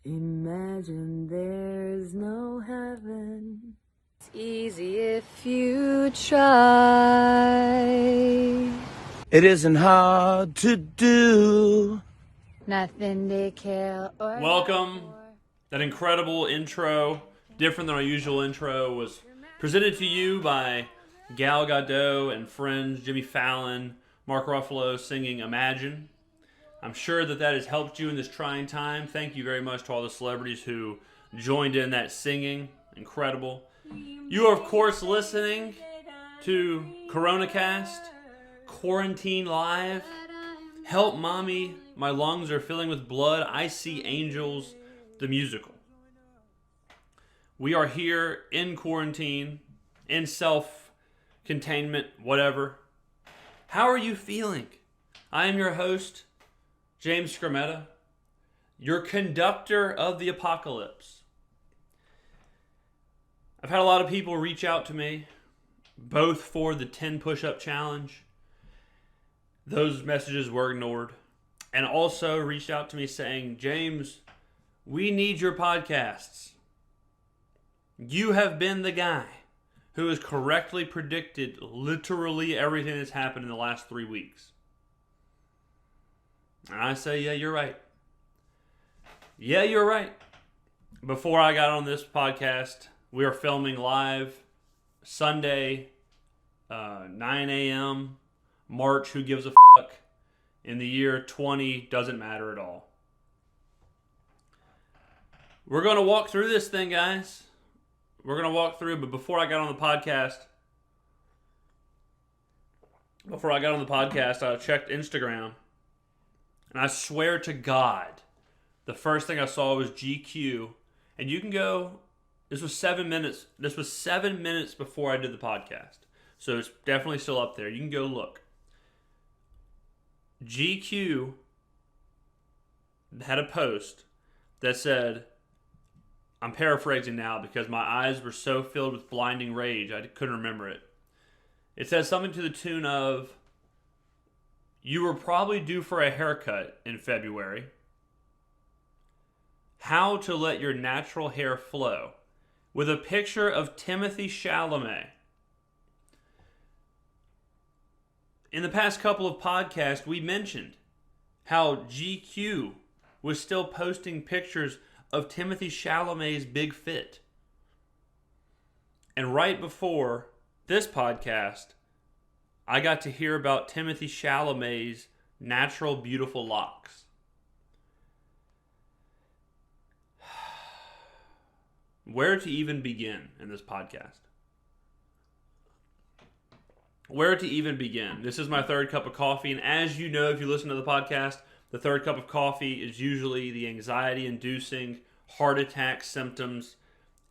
Imagine there's no heaven. It's easy if you try. It isn't hard to do. Nothing to kill or Welcome. That incredible intro, different than our usual intro, was presented to you by Gal Gadot and friends Jimmy Fallon, Mark Ruffalo singing Imagine. I'm sure that has helped you in this trying time. Thank you very much to all the celebrities who joined in that singing. Incredible. You are, of course, listening to CoronaCast, Quarantine Live. Help Mommy, My Lungs Are Filling with Blood, I See Angels, the musical. We are here in quarantine, in self-containment, whatever. How are you feeling? I am your host, James Skrmetta, your conductor of the apocalypse. I've had a lot of people reach out to me, both for the 10 push-up challenge. Those messages were ignored. And also reached out to me saying, James, we need your podcasts. You have been the guy who has correctly predicted literally everything that's happened in the last 3 weeks. And I say, yeah, you're right. Yeah, you're right. Before I got on this podcast, we are filming live Sunday, 9 a.m., March, who gives a fuck, in the year 20, doesn't matter at all. We're going to walk through this thing, guys. We're going to walk through, but before I got on the podcast, I checked Instagram, and I swear to God, the first thing I saw was GQ, and you can go, this was 7 minutes before I did the podcast, so it's definitely still up there. You can go look. GQ had a post that said, I'm paraphrasing now because my eyes were so filled with blinding rage I couldn't remember it. It says something to the tune of, you were probably due for a haircut in February. How to let your natural hair flow, with a picture of Timothée Chalamet. In the past couple of podcasts, we mentioned how GQ was still posting pictures of Timothée Chalamet's big fit. And right before this podcast, I got to hear about Timothée Chalamet's natural, beautiful locks. Where to even begin in this podcast? Where to even begin? This is my third cup of coffee, and as you know, if you listen to the podcast, the third cup of coffee is usually the anxiety-inducing, heart attack symptoms,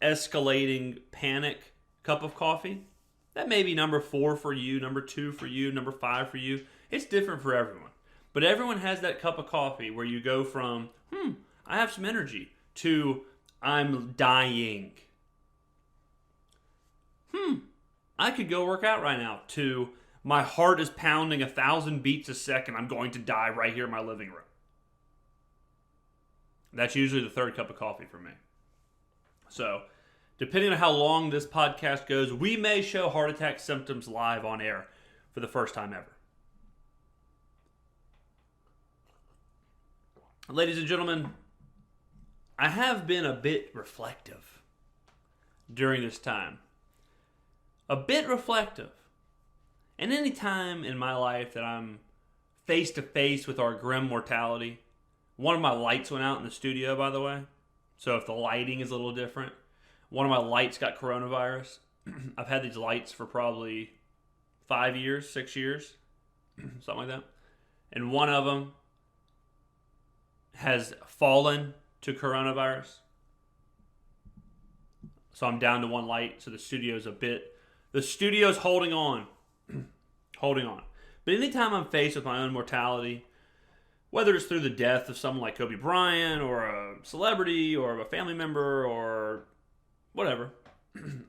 escalating panic cup of coffee. That may be number 4 for you, number 2 for you, number 5 for you. It's different for everyone. But everyone has that cup of coffee where you go from, I have some energy, to I'm dying. I could go work out right now, to my heart is pounding 1,000 beats a second. I'm going to die right here in my living room. That's usually the third cup of coffee for me. So, depending on how long this podcast goes, we may show heart attack symptoms live on air for the first time ever. Ladies and gentlemen, I have been a bit reflective during this time. A bit reflective. And any time in my life that I'm face to face with our grim mortality, one of my lights went out in the studio, by the way. So if the lighting is a little different, one of my lights got coronavirus. I've had these lights for probably 5 years, 6 years, something like that. And one of them has fallen to coronavirus. So I'm down to one light. So the studio's holding on. Holding on. But anytime I'm faced with my own mortality, whether it's through the death of someone like Kobe Bryant or a celebrity or a family member or whatever,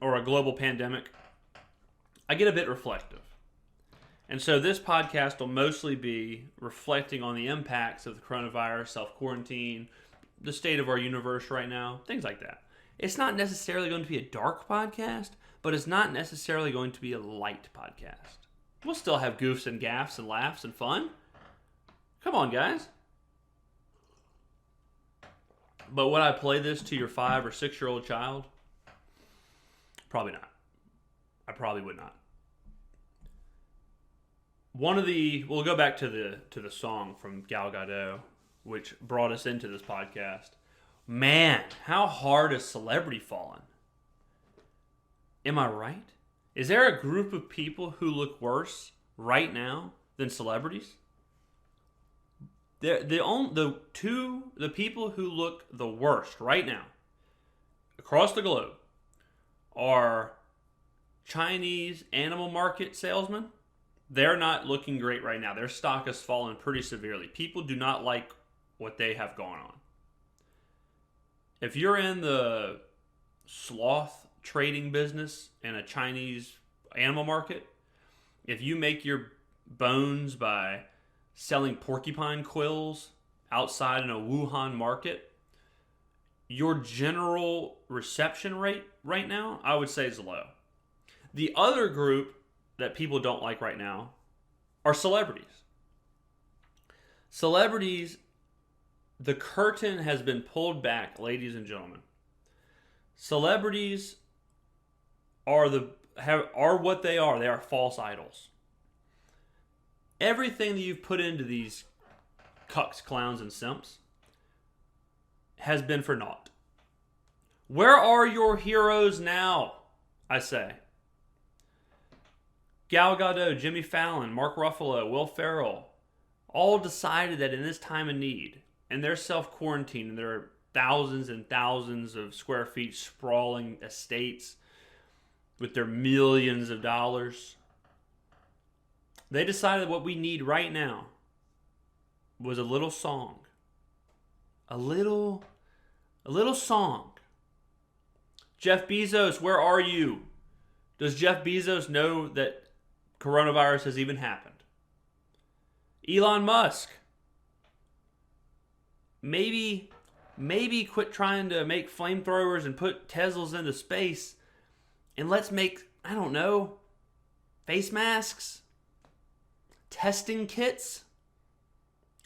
or a global pandemic, I get a bit reflective. And so this podcast will mostly be reflecting on the impacts of the coronavirus, self-quarantine, the state of our universe right now, things like that. It's not necessarily going to be a dark podcast, but it's not necessarily going to be a light podcast. We'll still have goofs and gaffs and laughs and fun. Come on, guys. But would I play this to your 5 or 6-year-old child? Probably not. I probably would not. We'll go back to the song from Gal Gadot, which brought us into this podcast. Man, how hard has celebrity fallen? Am I right? Is there a group of people who look worse right now than celebrities? The people who look the worst right now across the globe are Chinese animal market salesmen. They're not looking great right now. Their stock has fallen pretty severely. People do not like what they have going on. If you're in the sloth trading business in a Chinese animal market, if you make your bones by selling porcupine quills outside in a Wuhan market, your general reception rate right now, I would say, is low. The other group that people don't like right now are celebrities. Celebrities, the curtain has been pulled back, ladies and gentlemen. Celebrities are what they are. They are false idols. Everything that you've put into these cucks, clowns, and simps has been for naught. Where are your heroes now, I say? Gal Gadot, Jimmy Fallon, Mark Ruffalo, Will Ferrell, all decided that in this time of need, and they're self-quarantined, and there are thousands and thousands of square feet sprawling estates with their millions of dollars. They decided what we need right now was a little song. A little song. Jeff Bezos, where are you? Does Jeff Bezos know that coronavirus has even happened? Elon Musk, maybe quit trying to make flamethrowers and put Teslas into space, and let's make, I don't know, face masks, testing kits,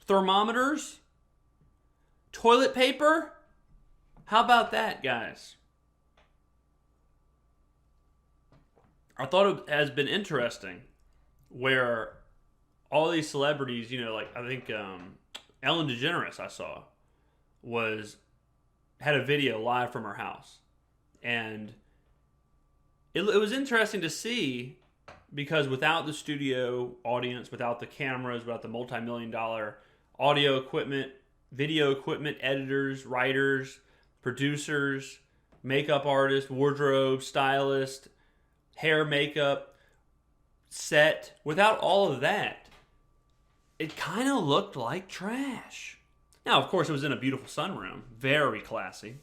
thermometers, toilet paper. How about that, guys? I thought it has been interesting where all these celebrities, like I think Ellen DeGeneres I saw had a video live from her house. And it was interesting to see, because without the studio audience, without the cameras, without the multi-million-dollar audio equipment, video equipment, editors, writers, producers, makeup artists, wardrobe, stylist, hair, makeup, set, without all of that, it kind of looked like trash. Now, of course, it was in a beautiful sunroom, very classy,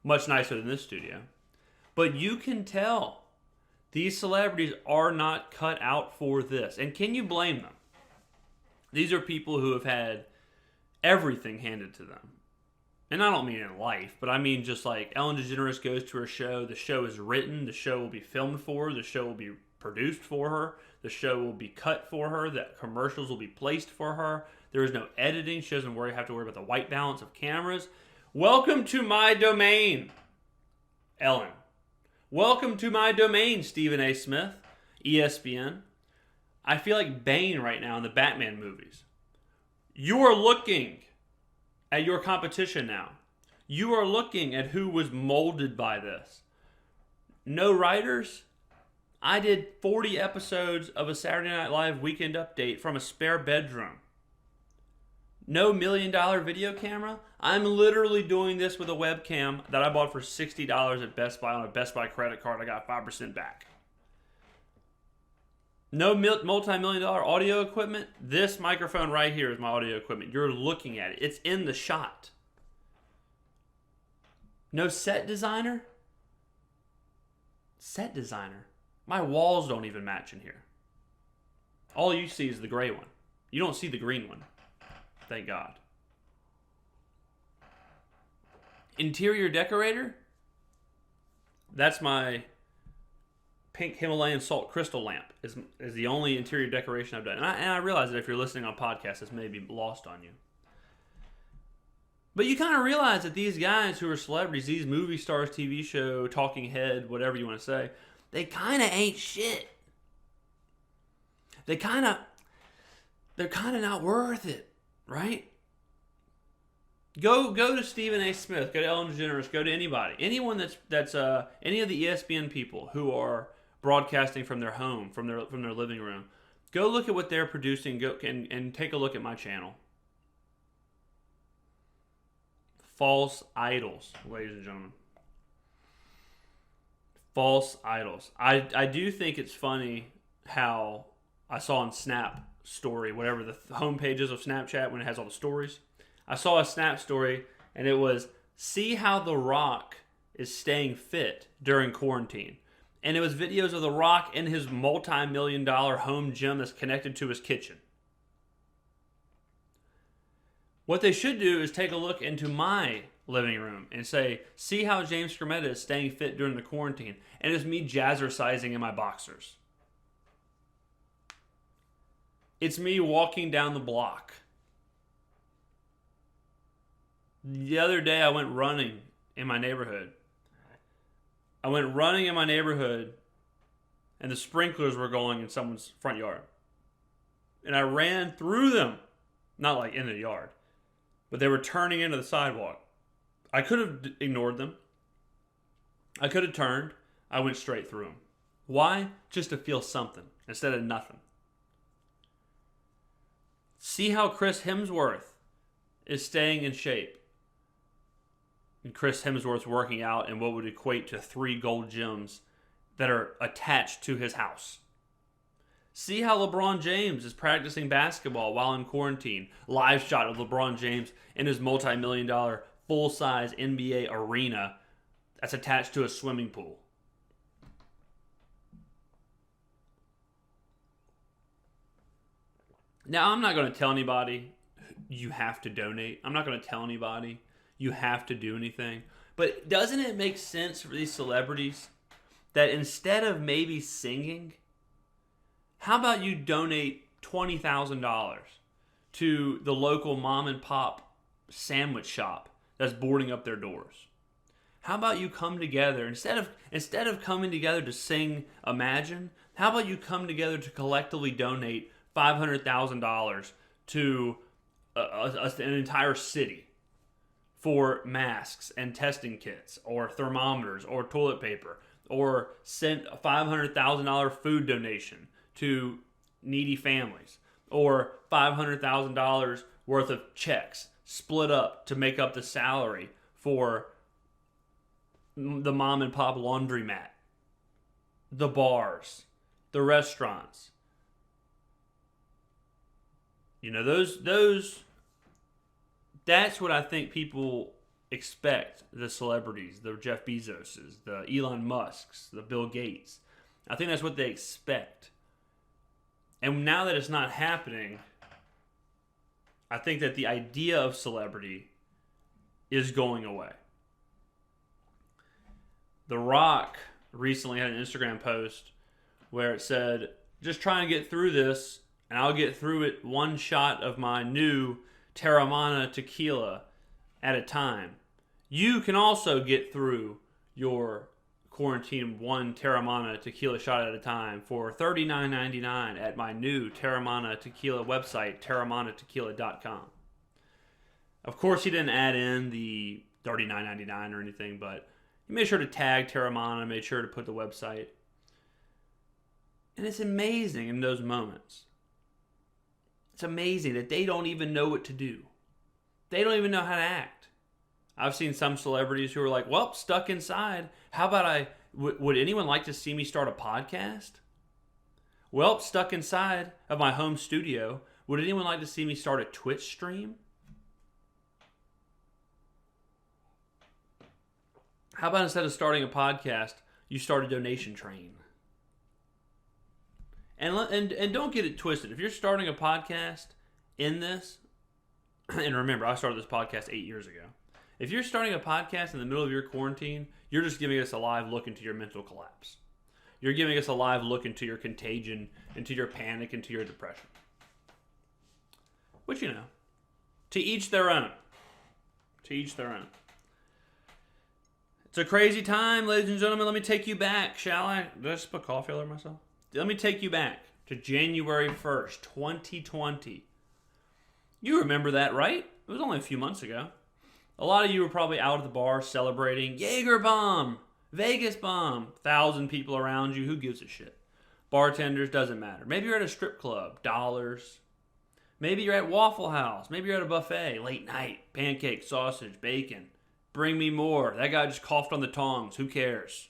much nicer than this studio. But you can tell these celebrities are not cut out for this. And can you blame them? These are people who have had everything handed to them. And I don't mean in life, but I mean just like Ellen DeGeneres goes to her show. The show is written. The show will be filmed for her. The show will be produced for her. The show will be cut for her. The commercials will be placed for her. There is no editing. She doesn't have to worry about the white balance of cameras. Welcome to my domain, Ellen. Welcome to my domain, Stephen A. Smith, ESPN. I feel like Bane right now in the Batman movies. You are looking at your competition now. You are looking at who was molded by this. No writers. I did 40 episodes of a Saturday Night Live weekend update from a spare bedroom. No $1 million video camera. I'm literally doing this with a webcam that I bought for $60 at Best Buy on a Best Buy credit card. I got 5% back. No multi-million-dollar audio equipment. This microphone right here is my audio equipment. You're looking at it. It's in the shot. No set designer. Set designer. My walls don't even match in here. All you see is the gray one. You don't see the green one. Thank God. Interior decorator? That's my pink Himalayan salt crystal lamp is the only interior decoration I've done. And I realize that if you're listening on podcasts, this may be lost on you. But you kind of realize that these guys who are celebrities, these movie stars, TV show, talking head, whatever you want to say, they kind of ain't shit. They're kind of not worth it, right? Go to Stephen A. Smith, go to Ellen DeGeneres, go to anybody, anyone that's any of the ESPN people who are broadcasting from their home, from their living room. Go look at what they're producing. Go and take a look at my channel. False idols, ladies and gentlemen. False idols. I do think it's funny how I saw on Snap Story, whatever the home pages of Snapchat when it has all the stories. I saw a Snap story and it was, see how The Rock is staying fit during quarantine. And it was videos of The Rock in his multi-million-dollar home gym that's connected to his kitchen. What they should do is take a look into my living room and say, see how James Skrmetta is staying fit during the quarantine. And it's me jazzercising in my boxers. It's me walking down the block. The other day I went running in my neighborhood. And the sprinklers were going in someone's front yard. And I ran through them. Not like in the yard. But they were turning into the sidewalk. I could have ignored them. I could have turned. I went straight through them. Why? Just to feel something instead of nothing. See how Chris Hemsworth is staying in shape. And Chris Hemsworth's working out in what would equate to 3 gold gyms that are attached to his house. See how LeBron James is practicing basketball while in quarantine. Live shot of LeBron James in his multi-million-dollar full-size NBA arena that's attached to a swimming pool. Now, I'm not going to tell anybody you have to donate. I'm not going to tell anybody you have to do anything. But doesn't it make sense for these celebrities that instead of maybe singing, how about you donate $20,000 to the local mom and pop sandwich shop that's boarding up their doors? How about you come together, instead of coming together to sing Imagine, how about you come together to collectively donate $500,000 to an entire city for masks and testing kits or thermometers or toilet paper, or send a $500,000 food donation to needy families, or $500,000 worth of checks split up to make up the salary for the mom and pop laundromat, the bars, the restaurants. You know, that's what I think people expect the celebrities, the Jeff Bezoses, the Elon Musks, the Bill Gates. I think that's what they expect. And now that it's not happening, I think that the idea of celebrity is going away. The Rock recently had an Instagram post where it said, just trying to get through this, and I'll get through it one shot of my new Terramana tequila at a time. You can also get through your quarantine one Terramana tequila shot at a time for $39.99 at my new Terramana tequila website, terramanatequila.com. Of course, he didn't add in the $39.99 or anything, but he made sure to tag Terramana, made sure to put the website. And it's amazing in those moments. It's amazing that they don't even know what to do. They don't even know how to act. I've seen some celebrities who are like, well, stuck inside. How about would anyone like to see me start a podcast? Well, stuck inside of my home studio. Would anyone like to see me start a Twitch stream? How about instead of starting a podcast, you start a donation train? And don't get it twisted. If you're starting a podcast in this, and remember, I started this podcast 8 years ago. If you're starting a podcast in the middle of your quarantine, you're just giving us a live look into your mental collapse. You're giving us a live look into your contagion, into your panic, into your depression. Which, to each their own. To each their own. It's a crazy time, ladies and gentlemen. Let me take you back, shall I? Did I just put coffee all over myself? Let me take you back to January 1st, 2020. You remember that, right? It was only a few months ago. A lot of you were probably out at the bar celebrating Jaeger bomb, Vegas bomb, 1,000 people around you. Who gives a shit? Bartenders, doesn't matter. Maybe you're at a strip club, dollars. Maybe you're at Waffle House. Maybe you're at a buffet, late night, pancakes, sausage, bacon. Bring me more. That guy just coughed on the tongs. Who cares?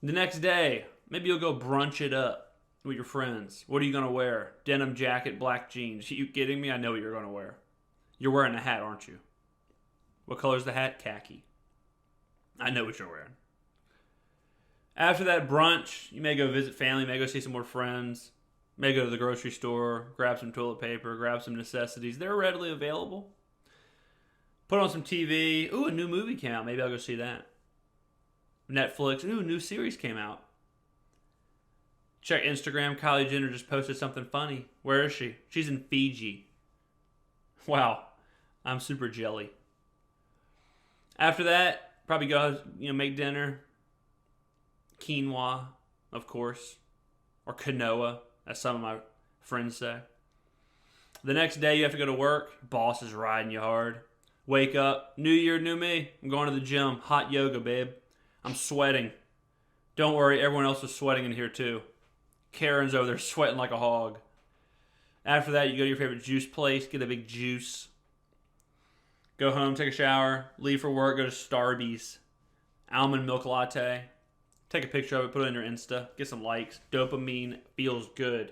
The next day, maybe you'll go brunch it up with your friends. What are you going to wear? Denim jacket, black jeans. Are you kidding me? I know what you're going to wear. You're wearing a hat, aren't you? What color's the hat? Khaki. I know what you're wearing. After that brunch, you may go visit family, may go see some more friends, may go to the grocery store, grab some toilet paper, grab some necessities. They're readily available. Put on some TV. Ooh, a new movie came out. Maybe I'll go see that. Netflix. Ooh, a new series came out. Check Instagram. Kylie Jenner just posted something funny. Where is she? She's in Fiji. Wow. I'm super jelly. After that, probably go, make dinner. Quinoa, of course. Or quinoa, as some of my friends say. The next day, you have to go to work. Boss is riding you hard. Wake up. New year, new me. I'm going to the gym. Hot yoga, babe. I'm sweating. Don't worry, everyone else is sweating in here too. Karen's over there sweating like a hog. After that, you go to your favorite juice place, get a big juice. Go home, take a shower, leave for work, go to Starbucks. Almond milk latte. Take a picture of it, put it on your Insta, get some likes. Dopamine feels good.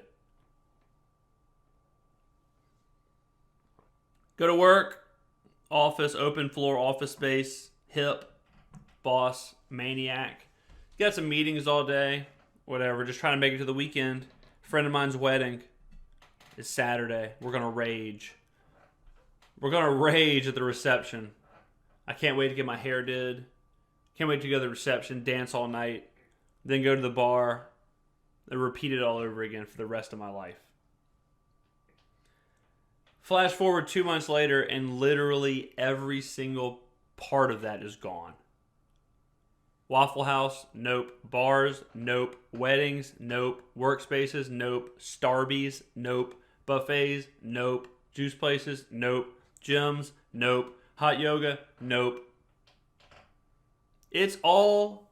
Go to work, office, open floor, office space, hip, boss, maniac. Got some meetings all day, whatever, just trying to make it to the weekend. Friend of mine's wedding is Saturday. We're going to rage. We're going to rage at the reception. I can't wait to get my hair did. Can't wait to go to the reception, dance all night, then go to the bar, and repeat it all over again for the rest of my life. Flash forward 2 months later, and literally every single part of that is gone. Waffle House, nope. Bars, nope. Weddings, nope. Workspaces, nope. Starbucks, nope. Buffets, nope. Juice places, nope. Gyms, nope. Hot yoga, nope. It's all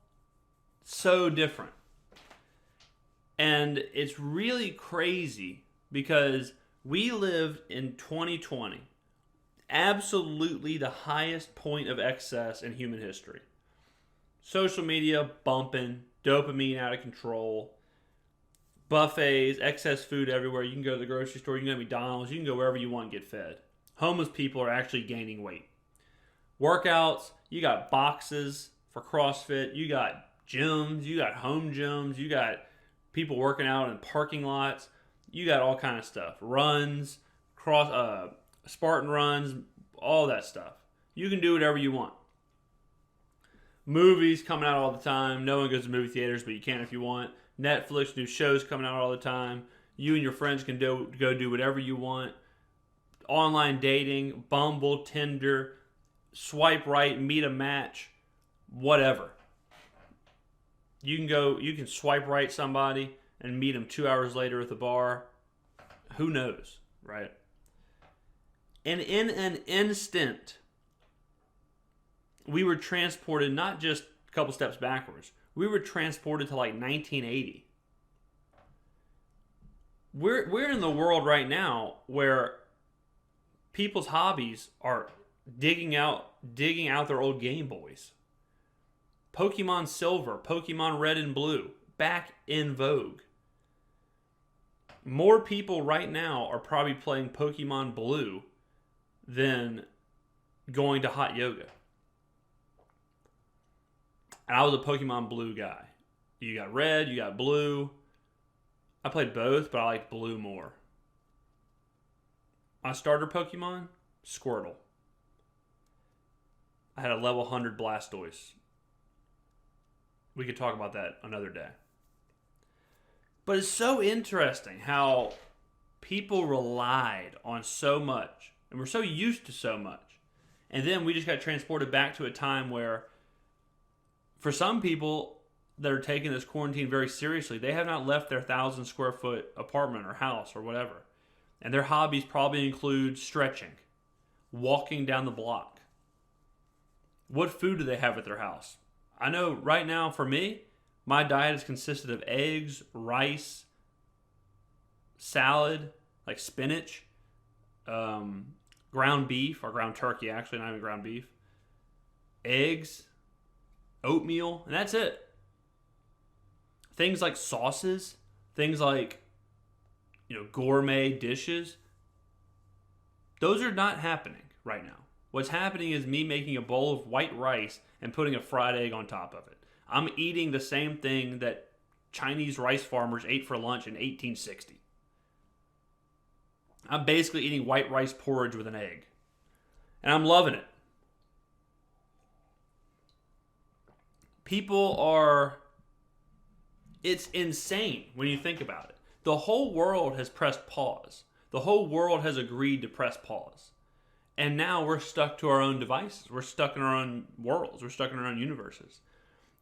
so different. And it's really crazy because we lived in 2020, absolutely the highest point of excess in human history. Social media bumping, dopamine out of control, buffets, excess food everywhere. You can go to the grocery store, you can go to McDonald's, you can go wherever you want and get fed. Homeless people are actually gaining weight. Workouts, you got boxes for CrossFit, you got gyms, you got home gyms, you got people working out in parking lots, you got all kind of stuff. Runs, Spartan runs, all that stuff. You can do whatever you want. Movies coming out all the time. No one goes to movie theaters, but you can if you want. Netflix, new shows coming out all the time. You and your friends can go do whatever you want. Online dating, Bumble, Tinder, swipe right, meet a match, whatever. You can swipe right somebody and meet them 2 hours later at the bar. Who knows, right? And in an instant, we were transported not just a couple steps backwards. We were transported to like 1980. We're in the world right now where people's hobbies are digging out their old Game Boys. Pokemon Silver, Pokemon Red and Blue, back in vogue. More people right now are probably playing Pokemon Blue than going to hot yoga. And I was a Pokemon Blue guy. You got Red, you got Blue. I played both, but I liked Blue more. My starter Pokemon, Squirtle. I had a level 100 Blastoise. We could talk about that another day. But it's so interesting how people relied on so much, and we're so used to so much. And then we just got transported back to a time where, for some people that are taking this quarantine very seriously, they have not left their 1,000 square foot apartment or house or whatever. And their hobbies probably include stretching, walking down the block. What food do they have at their house? I know right now for me, my diet has consisted of eggs, rice, salad, like spinach, ground beef, or ground turkey actually, not even ground beef, eggs, oatmeal, and that's it. Things like sauces, things like, gourmet dishes, those are not happening right now. What's happening is me making a bowl of white rice and putting a fried egg on top of it. I'm eating the same thing that Chinese rice farmers ate for lunch in 1860. I'm basically eating white rice porridge with an egg. And I'm loving it. It's insane when you think about it. The whole world has pressed pause. The whole world has agreed to press pause. And now we're stuck to our own devices. We're stuck in our own worlds. We're stuck in our own universes.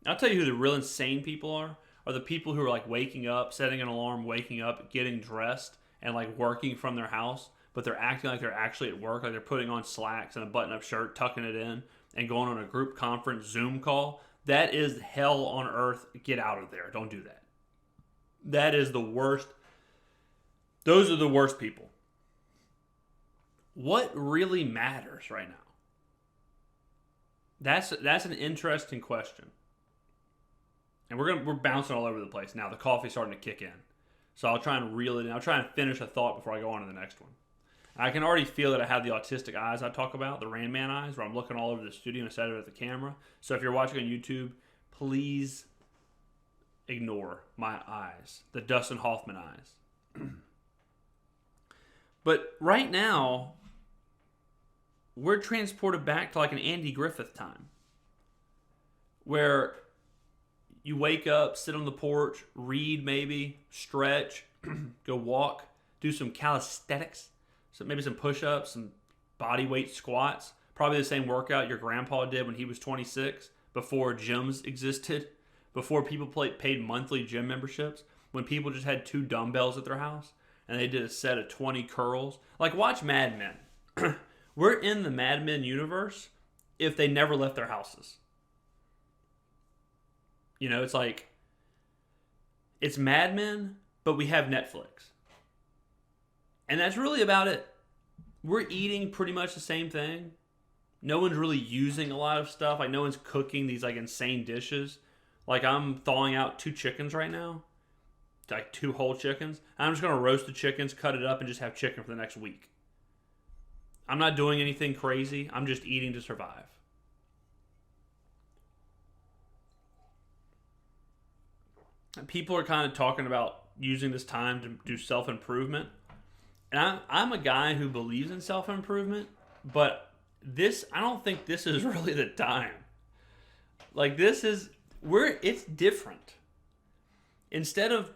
I'll tell you who the real insane people are the people who are like waking up, setting an alarm, waking up, getting dressed, and like working from their house, but they're acting like they're actually at work, like they're putting on slacks and a button-up shirt, tucking it in, and going on a group conference Zoom call. That is hell on earth. Get out of there. Don't do that. That is the worst. Those are the worst people. What really matters right now? That's an interesting question. And we're bouncing all over the place now. The coffee's starting to kick in. So I'll try and reel it in. I'll try and finish a thought before I go on to the next one. I can already feel that I have the autistic eyes I talk about, the Rain Man eyes, where I'm looking all over the studio instead of at the camera. So if you're watching on YouTube, please ignore my eyes, the Dustin Hoffman eyes. But right now, we're transported back to like an Andy Griffith time, where you wake up, sit on the porch, read maybe, stretch, go walk, do some calisthenics, so maybe some push-ups, some body weight squats, probably the same workout your grandpa did when he was 26, before gyms existed, before people paid monthly gym memberships, when people just had 2 dumbbells at their house, and they did a set of 20 curls. Like, watch Mad Men. We're in the Mad Men universe if they never left their houses. It's like, it's Mad Men, but we have Netflix. And that's really about it. We're eating pretty much the same thing. No one's really using a lot of stuff. Like, no one's cooking these, like, insane dishes. Like, I'm thawing out 2 chickens right now. Like, 2 whole chickens. I'm just going to roast the chickens, cut it up, and just have chicken for the next week. I'm not doing anything crazy. I'm just eating to survive. People are kind of talking about using this time to do self-improvement. And I'm a guy who believes in self-improvement, but I don't think this is really the time. Like, it's different. Instead of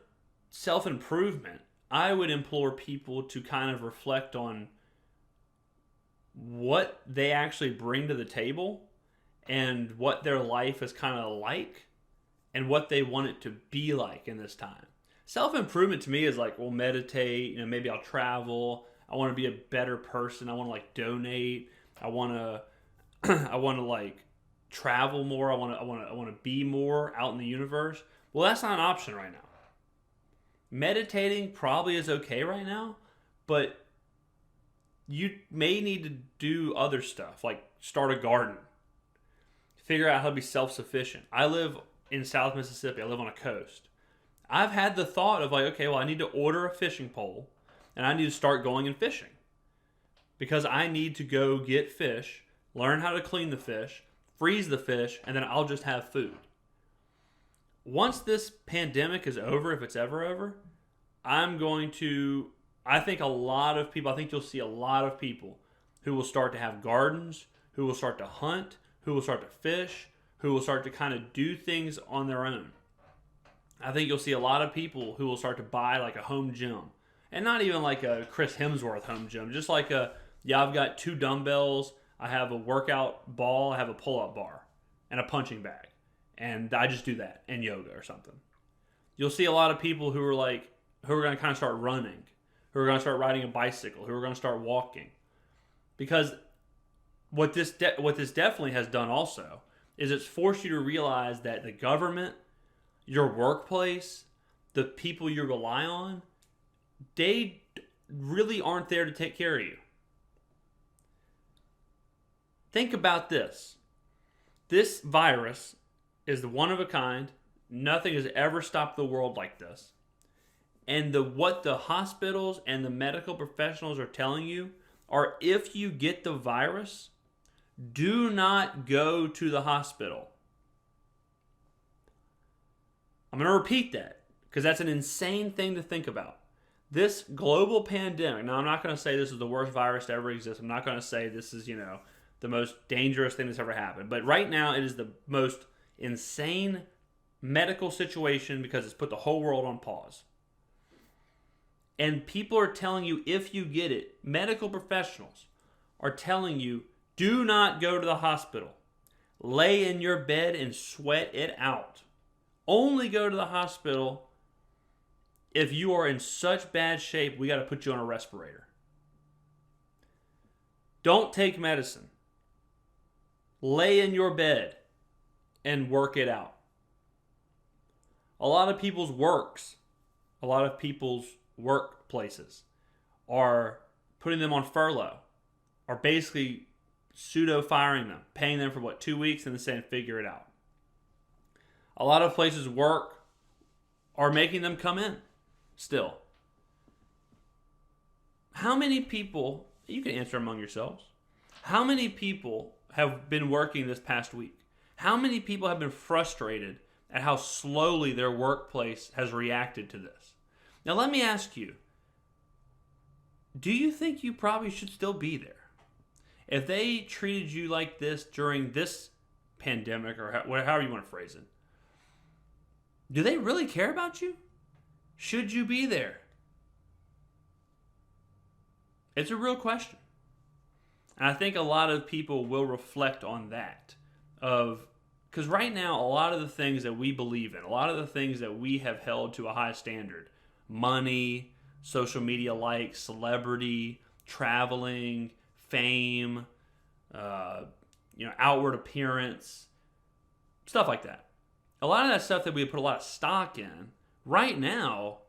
self-improvement, I would implore people to kind of reflect on what they actually bring to the table and what their life is kind of like and what they want it to be like in this time. Self-improvement to me is like, well, meditate, maybe I'll travel. I want to be a better person. I want to like donate. I want to like travel more. I want to be more out in the universe. Well, that's not an option right now. Meditating probably is okay right now, but you may need to do other stuff, like start a garden, figure out how to be self-sufficient. I live in South Mississippi. I live on a coast. I've had the thought of like, okay, well, I need to order a fishing pole and I need to start going and fishing because I need to go get fish, learn how to clean the fish, freeze the fish, and then I'll just have food. Once this pandemic is over, if it's ever over, I think you'll see a lot of people who will start to have gardens, who will start to hunt, who will start to fish, who will start to kind of do things on their own. I think you'll see a lot of people who will start to buy like a home gym. And not even like a Chris Hemsworth home gym. Just like I've got 2 dumbbells, I have a workout ball, I have a pull-up bar, and a punching bag. And I just do that, and yoga or something. You'll see a lot of people who are going to kind of start running, who are going to start riding a bicycle, who are going to start walking. Because what this definitely has done also is it's forced you to realize that the government, your workplace, the people you rely on, they really aren't there to take care of you. Think about this. This virus is the one of a kind. Nothing has ever stopped the world like this. And what the hospitals and the medical professionals are telling you are, if you get the virus, do not go to the hospital. I'm going to repeat that because that's an insane thing to think about. This global pandemic, now I'm not going to say this is the worst virus to ever exist. I'm not going to say this is, the most dangerous thing that's ever happened. But right now it is the most insane medical situation because it's put the whole world on pause. And people are telling you, if you get it, medical professionals are telling you, do not go to the hospital. Lay in your bed and sweat it out. Only go to the hospital if you are in such bad shape, we got to put you on a respirator. Don't take medicine. Lay in your bed and work it out. A lot of people's workplaces are putting them on furlough, are basically pseudo firing them, paying them for 2 weeks and then saying figure it out. A lot of places work are making them come in still. How many people, you can answer among yourselves, how many people have been working this past week? How many people have been frustrated at how slowly their workplace has reacted to this? Now let me ask you, do you think you probably should still be there? If they treated you like this during this pandemic, or however you want to phrase it, do they really care about you? Should you be there? It's a real question. And I think a lot of people will reflect on that. Because right now, a lot of the things that we believe in, a lot of the things that we have held to a high standard, money, social media likes, celebrity, traveling, fame, outward appearance, stuff like that. A lot of that stuff that we put a lot of stock in, right now,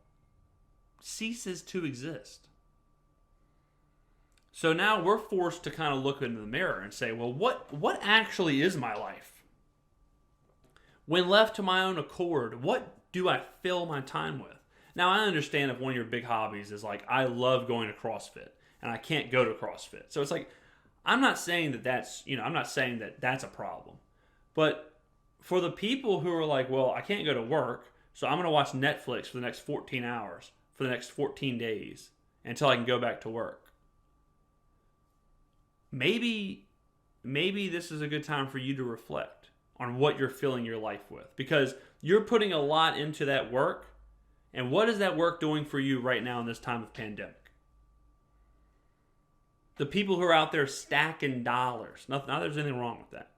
ceases to exist. So now we're forced to kind of look into the mirror and say, well, what actually is my life? When left to my own accord, what do I fill my time with? Now, I understand if one of your big hobbies is like, I love going to CrossFit, and I can't go to CrossFit. So it's like, I'm not saying that that's a problem. But for the people who are like, well, I can't go to work, so I'm going to watch Netflix for the next 14 hours, for the next 14 days, until I can go back to work. Maybe this is a good time for you to reflect on what you're filling your life with. Because you're putting a lot into that work, and what is that work doing for you right now in this time of pandemic? The people who are out there stacking dollars, not that there's anything wrong with that,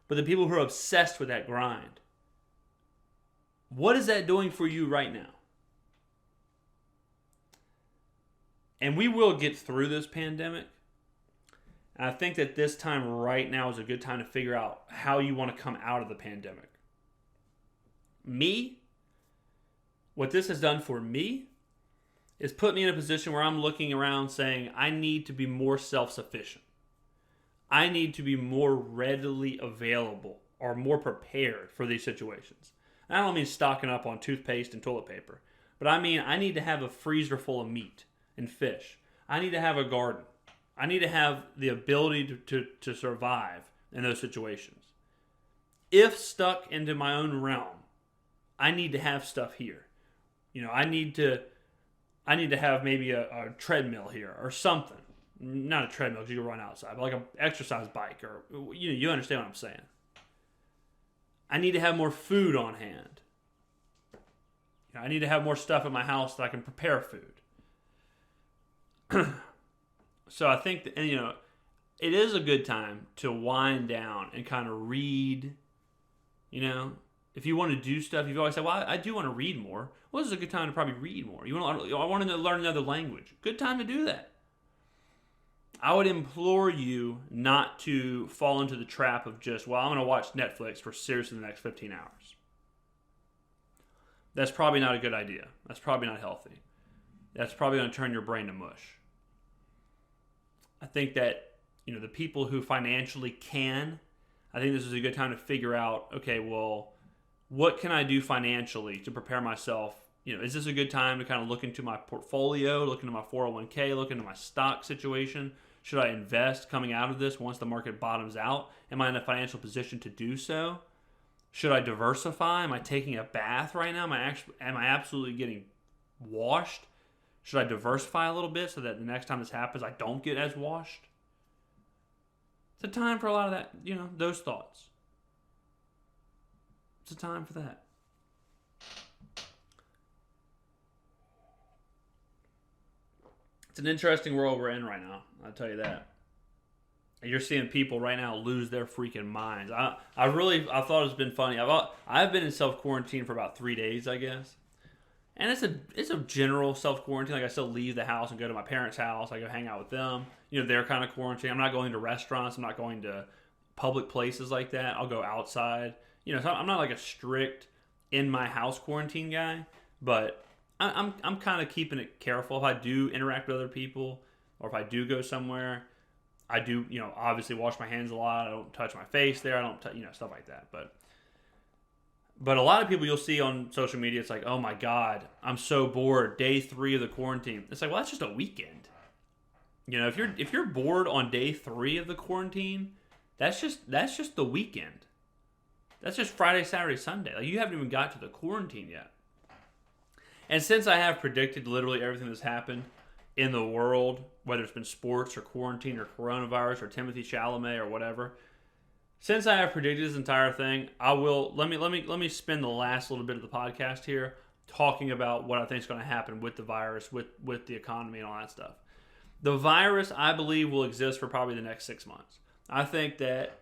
but the people who are obsessed with that grind, what is that doing for you right now? And we will get through this pandemic. And I think that this time right now is a good time to figure out how you want to come out of the pandemic. What this has done for me is put me in a position where I'm looking around saying, I need to be more self-sufficient. I need to be more readily available or more prepared for these situations. And I don't mean stocking up on toothpaste and toilet paper, but I mean I need to have a freezer full of meat and fish. I need to have a garden. I need to have the ability to survive in those situations. If stuck into my own realm, I need to have stuff here. I need to have maybe a treadmill here or something. not a treadmill because you can run outside, but like an exercise bike, or you understand what I'm saying. I need to have more food on hand. I need to have more stuff in my house that I can prepare food. So I think that, it is a good time to wind down and kind of read. If you want to do stuff, you've always said, well, I do want to read more. Well, this is a good time to probably read more. I want to learn another language. Good time to do that. I would implore you not to fall into the trap of just, well, I'm going to watch Netflix for seriously the next 15 hours. That's probably not a good idea. That's probably not healthy. That's probably going to turn your brain to mush. I think that, the people who financially can, I think this is a good time to figure out, okay, well, what can I do financially to prepare myself? Is this a good time to kind of look into my portfolio, look into my 401k, look into my stock situation? Should I invest coming out of this once the market bottoms out? Am I in a financial position to do so? Should I diversify? Am I taking a bath right now? Am I absolutely getting washed? Should I diversify a little bit so that the next time this happens, I don't get as washed? It's a time for a lot of that, those thoughts. It's a time for that. It's an interesting world we're in right now, I'll tell you that. You're seeing people right now lose their freaking minds. I thought it's been funny. I've been in self-quarantine for about 3 days, I guess. And it's a general self-quarantine. Like, I still leave the house and go to my parents' house. I go hang out with them. They're kind of quarantined. I'm not going to restaurants. I'm not going to public places like that. I'll go outside. So I'm not like a strict in my house quarantine guy, but I'm kind of keeping it careful. If I do interact with other people, or if I do go somewhere, I do, obviously wash my hands a lot. I don't touch my face there. I don't, stuff like that. But a lot of people you'll see on social media, it's like, oh my God, I'm so bored. Day 3 of the quarantine. It's like, well, that's just a weekend. If you're bored on day 3 of the quarantine, that's just the weekend. That's just Friday, Saturday, Sunday. Like, you haven't even got to the quarantine yet. And since I have predicted literally everything that's happened in the world, whether it's been sports or quarantine or coronavirus or Timothy Chalamet or whatever, since I have predicted this entire thing, I will let me spend the last little bit of the podcast here talking about what I think is going to happen with the virus, with the economy and all that stuff. The virus, I believe, will exist for probably the next 6 months. I think that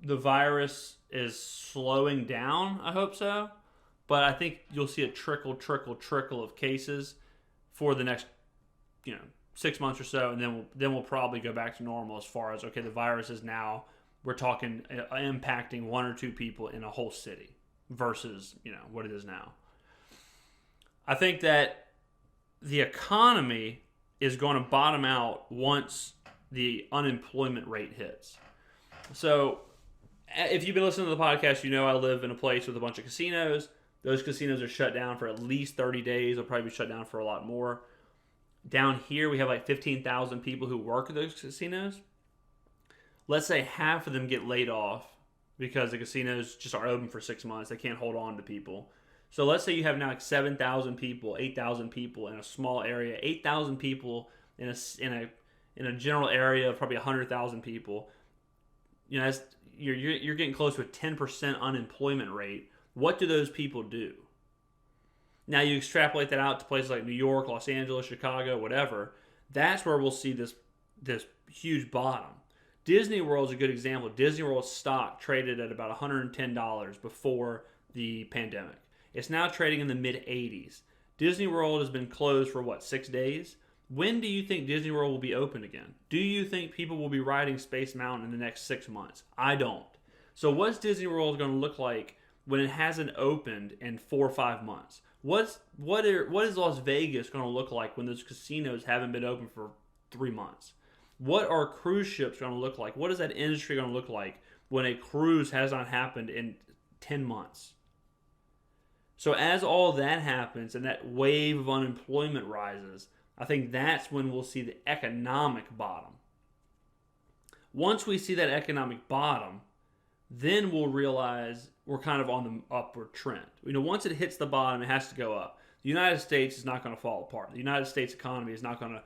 the virus is slowing down. I hope so. But I think you'll see a trickle of cases for the next, 6 months or so, and then we'll probably go back to normal as far as, okay, the virus is now, we're talking impacting 1 or 2 people in a whole city versus, what it is now. I think that the economy is going to bottom out once the unemployment rate hits. So if you've been listening to the podcast, I live in a place with a bunch of casinos. Those casinos are shut down for at least 30 days. They'll probably be shut down for a lot more. Down here, we have like 15,000 people who work at those casinos. Let's say half of them get laid off because the casinos just are open for 6 months. They can't hold on to people. So let's say you have now like 7,000 people, 8,000 people in a small area, 8,000 people in a general area of probably 100,000 people. You're getting close to a 10% unemployment rate. What do those people do? Now you extrapolate that out to places like New York, Los Angeles, Chicago, whatever. That's where we'll see this huge bottom. Disney World is a good example. Disney World stock traded at about $110 before the pandemic. It's now trading in the mid-80s. Disney World has been closed for 6 days? When do you think Disney World will be open again? Do you think people will be riding Space Mountain in the next 6 months? I don't. So what's Disney World going to look like when it hasn't opened in 4 or 5 months? What is Las Vegas going to look like when those casinos haven't been open for 3 months? What are cruise ships going to look like? What is that industry going to look like when a cruise has not happened in 10 months? So as all that happens and that wave of unemployment rises, I think that's when we'll see the economic bottom. Once we see that economic bottom, then we'll realize we're kind of on the upward trend. Once it hits the bottom, it has to go up. The United States is not going to fall apart. The United States economy is not going to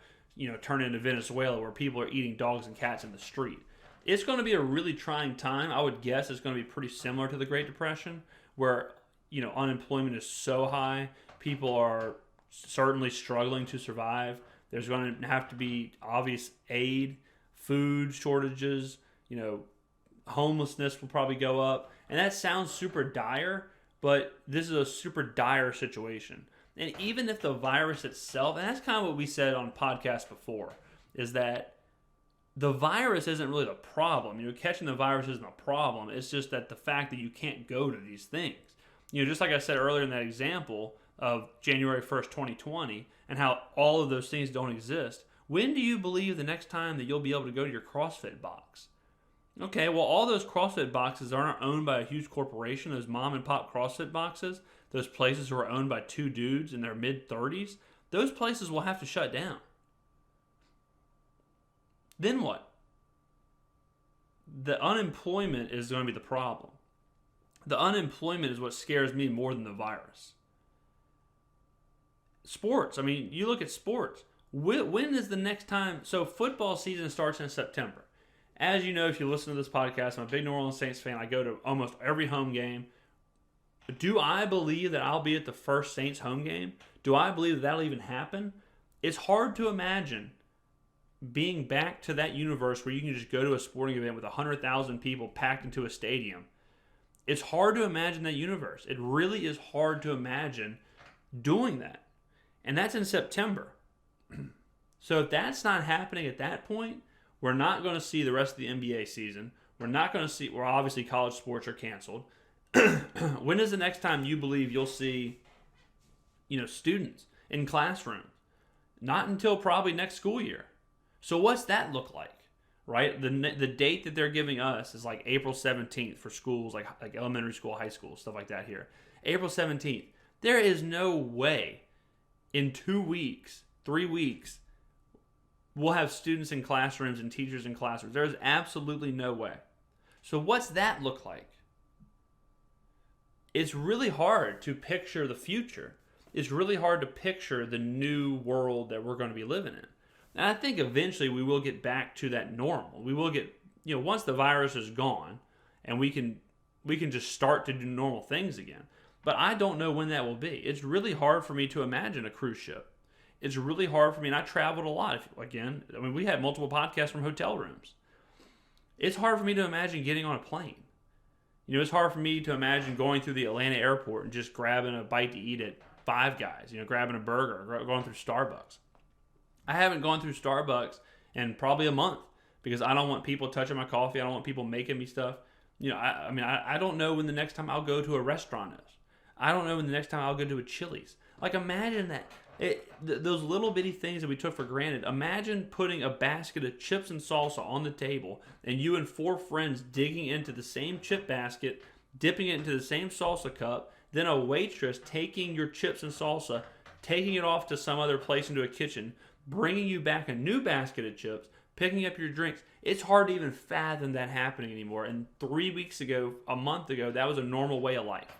turn into Venezuela where people are eating dogs and cats in the street. It's going to be a really trying time. I would guess it's going to be pretty similar to the Great Depression, where unemployment is so high, people are certainly struggling to survive. There's going to have to be obvious aid, food shortages, homelessness will probably go up. And that sounds super dire, but this is a super dire situation. And even if the virus itself, and that's kind of what we said on podcasts before, is that the virus isn't really the problem. Catching the virus isn't a problem. It's just that the fact that you can't go to these things. Just like I said earlier in that example of January 1st, 2020, and how all of those things don't exist. When do you believe the next time that you'll be able to go to your CrossFit box? Okay, well, all those CrossFit boxes aren't owned by a huge corporation. Those mom and pop CrossFit boxes, those places who are owned by two dudes in their mid-30s, those places will have to shut down. Then what? The unemployment is going to be the problem. The unemployment is what scares me more than the virus. Sports. You look at sports. When is the next time? So football season starts in September. As you know, if you listen to this podcast, I'm a big New Orleans Saints fan. I go to almost every home game. Do I believe that I'll be at the first Saints home game? Do I believe that that'll even happen? It's hard to imagine being back to that universe where you can just go to a sporting event with 100,000 people packed into a stadium. It's hard to imagine that universe. It really is hard to imagine doing that. And that's in September. So if that's not happening at that point, we're not going to see the rest of the NBA season. We're not going to see, well, obviously college sports are canceled. When is the next time you believe you'll see, students in classrooms? Not until probably next school year. So what's that look like, right? The date that they're giving us is like April 17th for schools, like elementary school, high school, stuff like that here. April 17th. There is no way in 2 weeks, 3 weeks, we'll have students in classrooms and teachers in classrooms. There is absolutely no way. So what's that look like? It's really hard to picture the future. It's really hard to picture the new world that we're going to be living in. And I think eventually we will get back to that normal. We will get, once the virus is gone and we can just start to do normal things again. But I don't know when that will be. It's really hard for me to imagine a cruise ship. It's really hard for me, and I traveled a lot. We had multiple podcasts from hotel rooms. It's hard for me to imagine getting on a plane. It's hard for me to imagine going through the Atlanta airport and just grabbing a bite to eat at Five Guys, grabbing a burger, going through Starbucks. I haven't gone through Starbucks in probably a month because I don't want people touching my coffee. I don't want people making me stuff. I don't know when the next time I'll go to a restaurant is. I don't know when the next time I'll go to a Chili's. Imagine that. Those little bitty things that we took for granted. Imagine putting a basket of chips and salsa on the table and you and 4 friends digging into the same chip basket, dipping it into the same salsa cup, then a waitress taking your chips and salsa, taking it off to some other place into a kitchen, bringing you back a new basket of chips, picking up your drinks. It's hard to even fathom that happening anymore. And 3 weeks ago, a month ago, that was a normal way of life.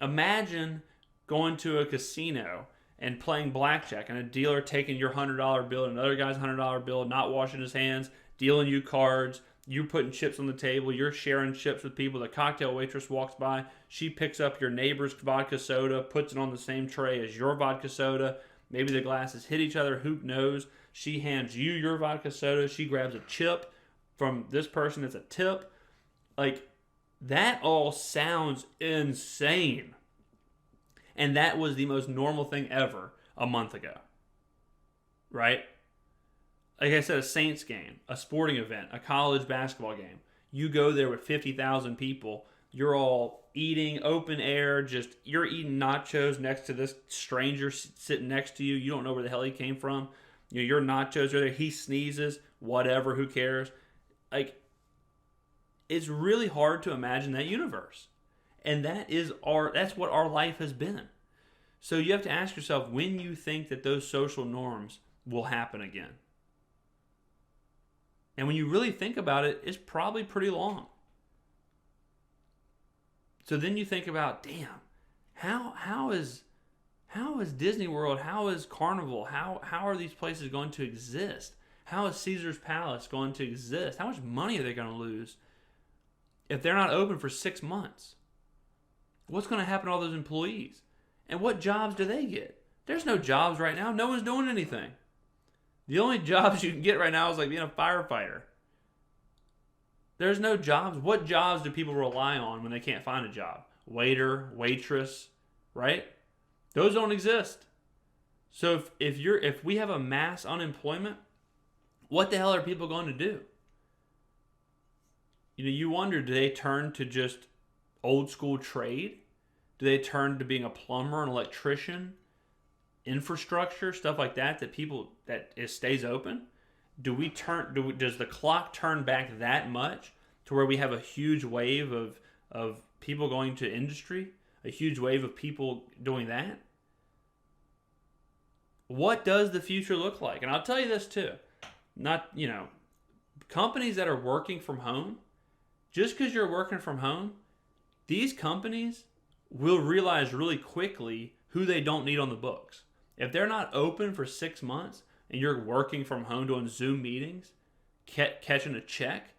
Imagine going to a casino and playing blackjack and a dealer taking your $100 bill and another guy's $100 bill, not washing his hands, dealing you cards, you putting chips on the table, you're sharing chips with people, the cocktail waitress walks by, she picks up your neighbor's vodka soda, puts it on the same tray as your vodka soda, maybe the glasses hit each other, who knows, she hands you your vodka soda, she grabs a chip from this person that's a tip. That all sounds insane. And that was the most normal thing ever a month ago. Right? Like I said, a Saints game, a sporting event, a college basketball game. You go there with 50,000 people. You're all eating open air. You're eating nachos next to this stranger sitting next to you. You don't know where the hell he came from. Your nachos are there. He sneezes. Whatever. Who cares? It's really hard to imagine that universe. And that's what our life has been. So you have to ask yourself when you think that those social norms will happen again. And when you really think about it, it's probably pretty long. So then you think about, damn, how is How is Disney World, how is Carnival, how are these places going to exist? How is Caesar's Palace going to exist? How much money are they going to lose if they're not open for 6 months? What's going to happen to all those employees? And what jobs do they get? There's no jobs right now. No one's doing anything. The only jobs you can get right now is like being a firefighter. There's no jobs. What jobs do people rely on when they can't find a job? Waiter, waitress, right? Those don't exist. So if we have a mass unemployment, what the hell are people going to do? You wonder, do they turn to just old school trade? Do they turn to being a plumber, an electrician, infrastructure, stuff like that it stays open? Does the clock turn back that much to where we have a huge wave of people going to industry, a huge wave of people doing that? What does the future look like? And I'll tell you this too. Companies that are working from home, just because you're working from home, these companies will realize really quickly who they don't need on the books. If they're not open for 6 months and you're working from home doing Zoom meetings, catching a check,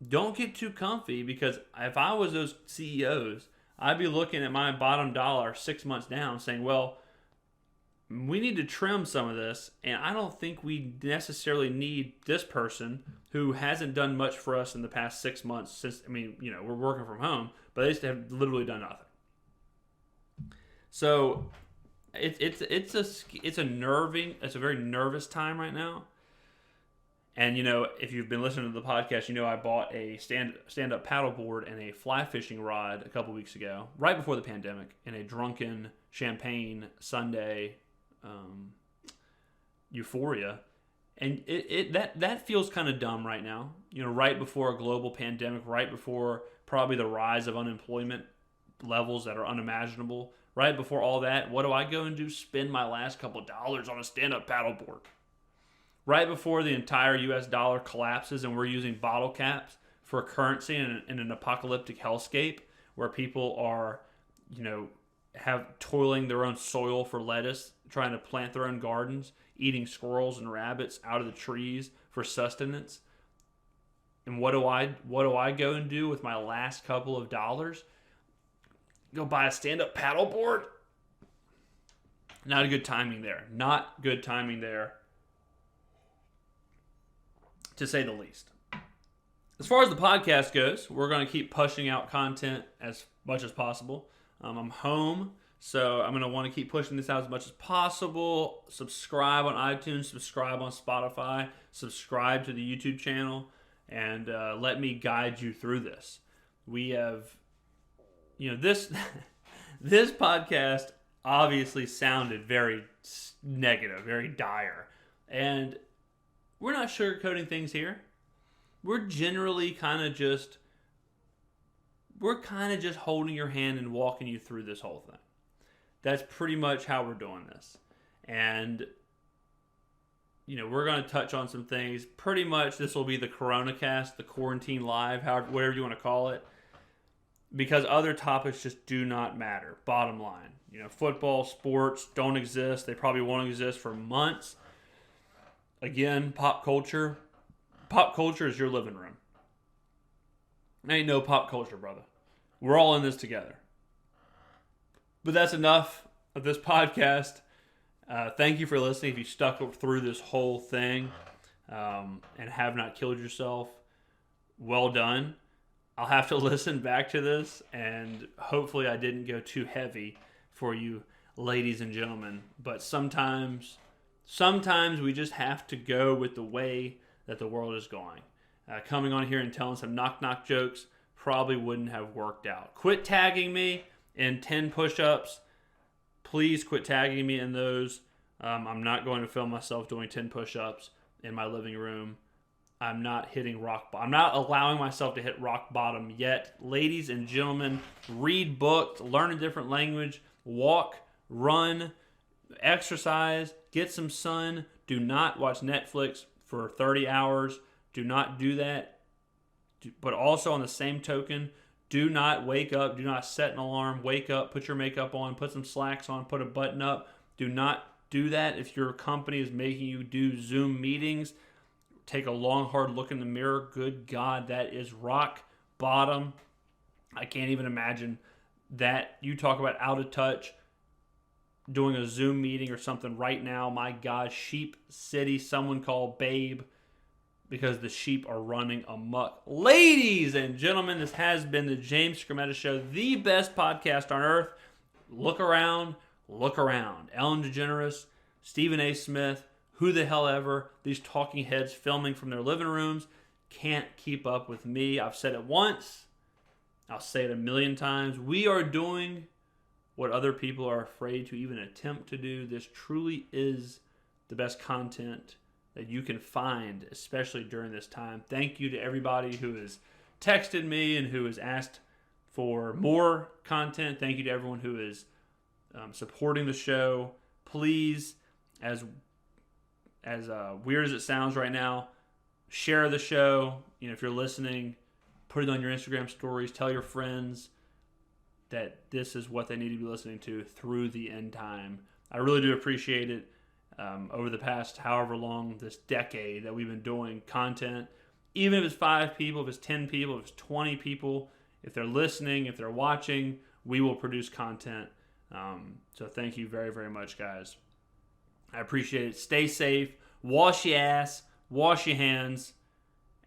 don't get too comfy, because if I was those CEOs, I'd be looking at my bottom dollar 6 months down saying, well, we need to trim some of this, and I don't think we necessarily need this person who hasn't done much for us in the past 6 months we're working from home, but they just have literally done nothing. So it's a very nervous time right now. And if you've been listening to the podcast, I bought a stand-up paddleboard and a fly fishing rod a couple weeks ago, right before the pandemic, in a drunken champagne Sunday euphoria. And that feels kind of dumb right now. Right before a global pandemic, right before probably the rise of unemployment levels that are unimaginable. Right before all that, what do I go and do? Spend my last couple of dollars on a stand-up paddleboard. Right before the entire U.S. dollar collapses and we're using bottle caps for currency in an apocalyptic hellscape where people are, toiling their own soil for lettuce, trying to plant their own gardens, eating squirrels and rabbits out of the trees for sustenance. And what do I go and do with my last couple of dollars? Go buy a stand-up paddleboard? Not good timing there, to say the least. As far as the podcast goes, we're going to keep pushing out content as much as possible. I'm home, so I'm going to want to keep pushing this out as much as possible. Subscribe on iTunes, subscribe on Spotify, subscribe to the YouTube channel, and let me guide you through this. We have, this podcast obviously sounded very negative, very dire, and we're not sugarcoating things here. We're generally kind of just holding your hand and walking you through this whole thing. That's pretty much how we're doing this. And, we're going to touch on some things. Pretty much this will be the Corona Cast, the Quarantine Live, whatever you want to call it. Because other topics just do not matter. Bottom line. Football, sports don't exist. They probably won't exist for months. Again, pop culture. Pop culture is your living room. Ain't no pop culture, brother. We're all in this together. But that's enough of this podcast. Thank you for listening. If you stuck through this whole thing and have not killed yourself, well done. I'll have to listen back to this, and hopefully I didn't go too heavy for you ladies and gentlemen. But sometimes we just have to go with the way that the world is going. Coming on here and telling some knock-knock jokes probably wouldn't have worked out. Quit tagging me in 10 push-ups. Please quit tagging me in those. I'm not going to film myself doing 10 push-ups in my living room. I'm not hitting rock bottom. I'm not allowing myself to hit rock bottom yet. Ladies and gentlemen, read books, learn a different language, walk, run, exercise, get some sun. Do not watch Netflix for 30 hours. Do not do that. But also on the same token, Do not wake up. Do not set an alarm. Wake up, put your makeup on, put some slacks on, put a button up. Do not do that if your company is making you do Zoom meetings. Take a long, hard look in the mirror. Good God, that is rock bottom. I can't even imagine that. You talk about out of touch, doing a Zoom meeting or something right now. My God, Sheep City, someone call Babe, because the sheep are running amok. Ladies and gentlemen, this has been the James Skrmetta Show, the best podcast on earth. Look around, look around. Ellen DeGeneres, Stephen A. Smith, who the hell ever, these talking heads filming from their living rooms can't keep up with me. I've said it once. I'll say it a million times. We are doing what other people are afraid to even attempt to do. This truly is the best content that you can find, especially during this time. Thank you to everybody who has texted me and who has asked for more content. Thank you to everyone who is supporting the show. Please, as weird as it sounds right now, share the show. If you're listening, put it on your Instagram stories. Tell your friends that this is what they need to be listening to through the end time. I really do appreciate it. Over the past however long, this decade that we've been doing content, even if it's 5 people, if it's 10 people, if it's 20 people, if they're listening, if they're watching, we will produce content. So thank you very, very much, guys. I appreciate it. Stay safe. Wash your ass. Wash your hands.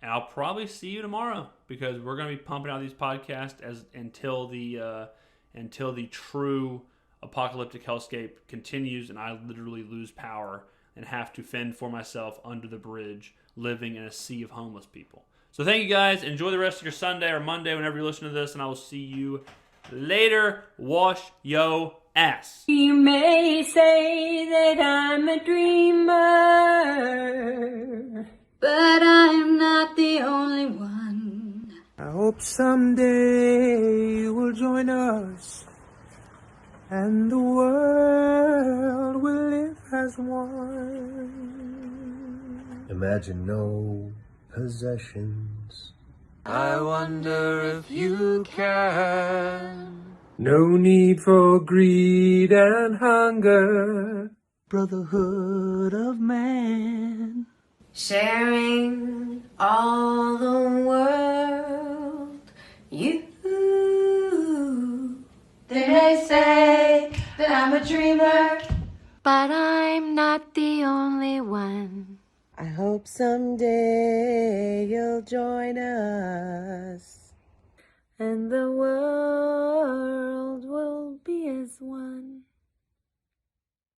And I'll probably see you tomorrow, because we're going to be pumping out these podcasts until the true apocalyptic hellscape continues and I literally lose power and have to fend for myself under the bridge, living in a sea of homeless people. So thank you, guys. Enjoy the rest of your Sunday or Monday whenever you listen to this, and I will see you later. Wash yo ass. You may say that I'm a dreamer, but I'm not the only one. I hope someday you will join us, and the world will live as one. Imagine no possessions. I wonder if you can. No need for greed and hunger. Brotherhood of man. Sharing all the world. You. They may say that I'm a dreamer, but I'm not the only one. I hope someday you'll join us, and the world will be as one.